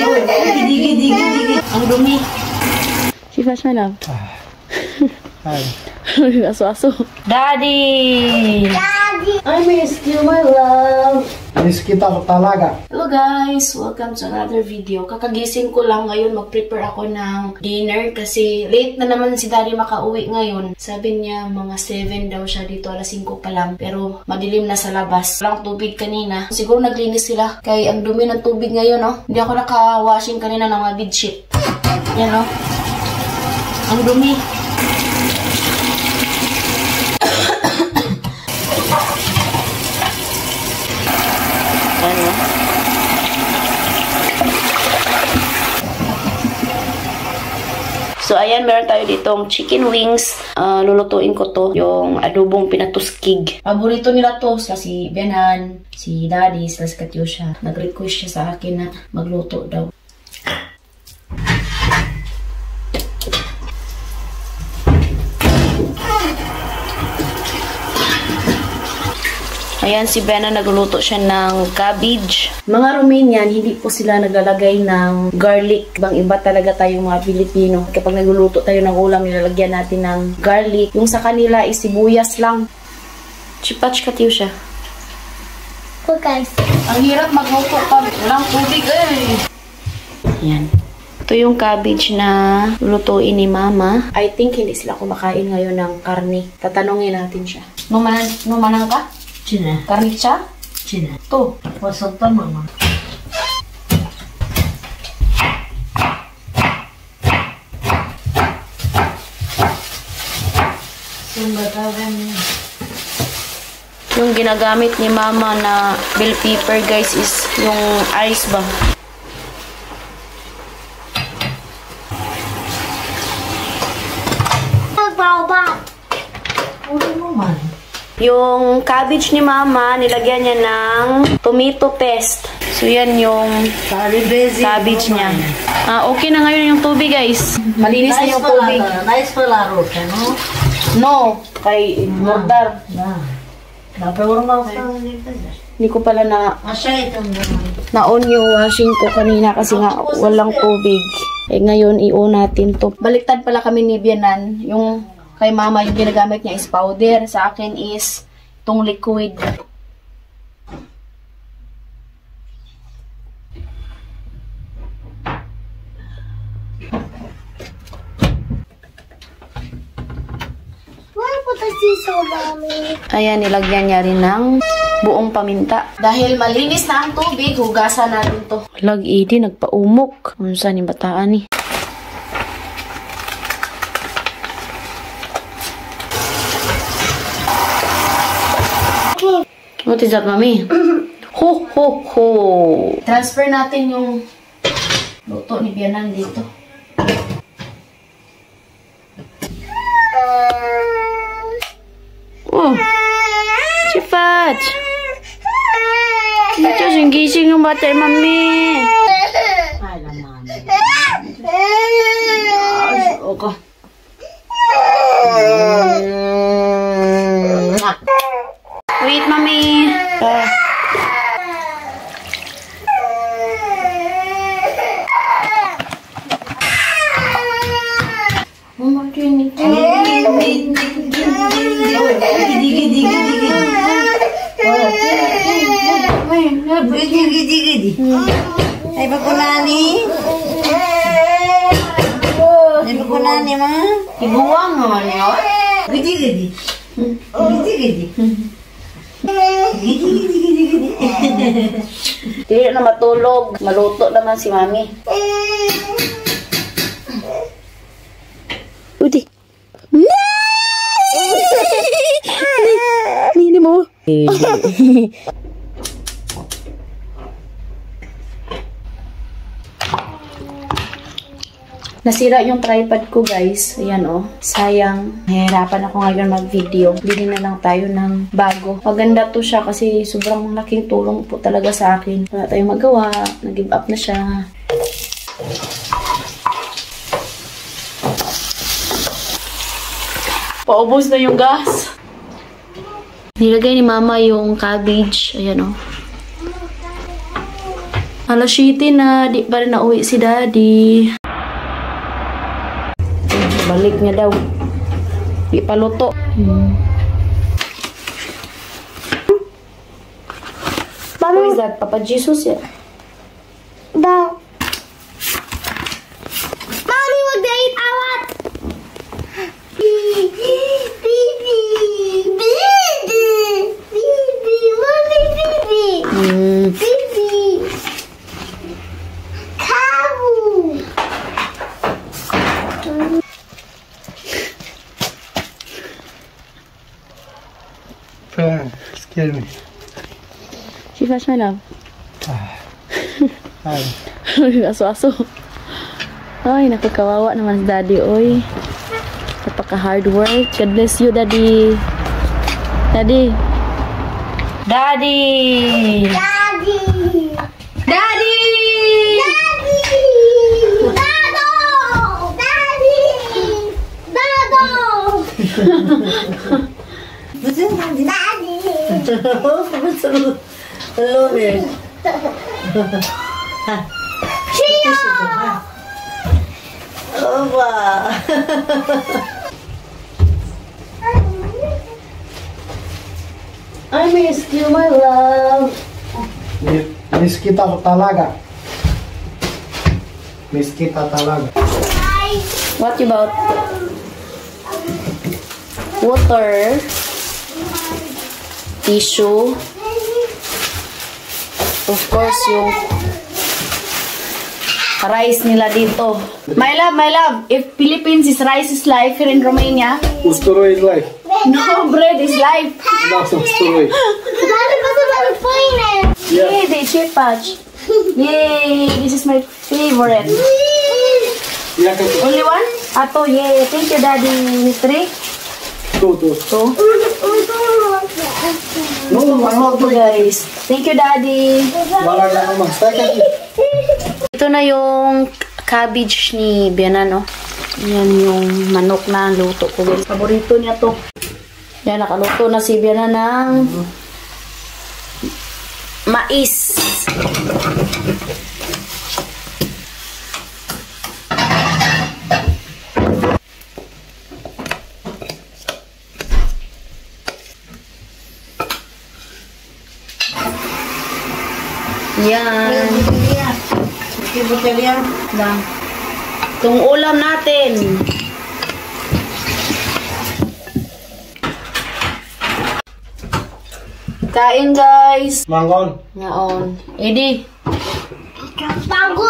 Digi. Ang dumi. Si Fash, my love. Hi. Aso-aso. Daddy! I miss you, my love. Miss kita talaga. Hello guys! Welcome to another video. Kakagising ko lang ngayon. Mag-prepare ako ng dinner kasi late na naman si Daddy makauwi ngayon. Sabi niya mga 7 daw siya dito. Alas 5 pa lang. Pero madilim na sa labas. Walang tubig kanina. Siguro naglinis sila. Kaya ang dumi ng tubig ngayon, no? Hindi ako naka-washing kanina ng mga bedsheet. Yan, no? Ang dumi. Ano? So, ayan, meron tayo ditong chicken wings. Lulutuin ko to, yung adobong pinatuskig. Paborito nila to, si Benan, si Daddy, si Katyusha. Nag-request siya sa akin na magluto daw. Ayan, si Bena nagluluto siya ng cabbage. Mga Romanian, hindi po sila naglalagay ng garlic. Ibang-iba talaga tayong mga Pilipino. Kapag nagluluto tayo ng ulam, nilalagyan natin ng garlic. Yung sa kanila is sibuyas lang. Chipach, Katyusha. Oh guys. Ang hirap magluto pa. Walang tubig eh. Ayan. Ito yung cabbage na lulutuin ni Mama. I think hindi sila kumakain ngayon ng karne. Tatanungin natin siya. Numanang ka? Cina. Karne siya? Cina. To. Wasap pa mama. Yung ginagamit ni Mama na bell pepper guys is yung ice ba? Yung cabbage ni Mama, nilagyan niya ng tomato paste. So, yan yung cabbage niya. Okay na ngayon yung tubig, guys. Malinis na yung tubig. Nice pala, Rosa, no? No, kay mordar. Hindi ko pala na-on yung washing ko kanina kasi nga walang tubig. Eh, ngayon, i-on natin to. Baliktad pala kami ni Bianan. Yung kay Mama, yung ginagamit niya is powder. Sa akin is itong liquid. Ayan, nilagyan niya rin ng buong paminta. Dahil malinis na ang tubig, hugasan natin to. Lag-idi, nagpaumok. Unsa ni bataan ni? What is that, Mami? Ho, ho, ho! Transfer natin yung luto ni Bianan dito. Oh! Si Fat! Ito, gising yung bata, Mami! Ay, naman. Okay. Wait, Mami. Gidi. Ay, bakunani. Ay, bakunani, ma. Ibuwang naman yun. Gidi. Hindi na matulog. Maluto naman si Mami. Uti. Nini mo. Nasira yung tripod ko, guys. Ayan, oh. Sayang. Nahihirapan ako ngayon mag-video. Bili na lang tayo ng bago. Maganda to siya kasi sobrang laking tulong po talaga sa akin. Wala tayong magawa. Nag-give up na siya. Paubos na yung gas. Nilagay ni Mama yung cabbage. Ayan, oh. Alas 7 na, di pa rin nauwi si Daddy. Balik niya daw. Di pa luto. Who is that? Papa Jesus ya? Mommy, wag na eat awat! Baby! Mommy, baby! Baby! Cow! Scared me. Si Fash, my love. Hi. Aso-aso. Ay, nakakawawa naman si Daddy, oy. Napaka-hard work. God bless you, Daddy. Daddy. Daddy! Daddy! Daddy! Daddy! Dado! Daddy! Dado! Gusto mo din? Daddy! Gusto mo. Hello, Miss. Chia! Oba. I missed you, my love. Miss kita talaga. Miss kita talaga. What about water, tissue, of course yung rice nila dito. My love, if Philippines is rice is life, here in Romania, Usturo is life. no bread is life. That's usturo. Daddy, basta mag-point Yay, the chip patch. Yay, this is my favorite. Yeah, okay. Only one? Ato, yay. Thank you, Daddy. 3? Two. 2? No, Ito, guys. Thank you, Daddy. wala na naman. Second. Ito na yung cabbage ni Biana, no? Yan yung manok na luto ko, guys. Paborito niya to. Yan, nakaluto na si Biana ng mais. Yan. Butelya. Lang. Itong ulam natin. Kain, guys. Mangon. Ngaon. Edi. Bago!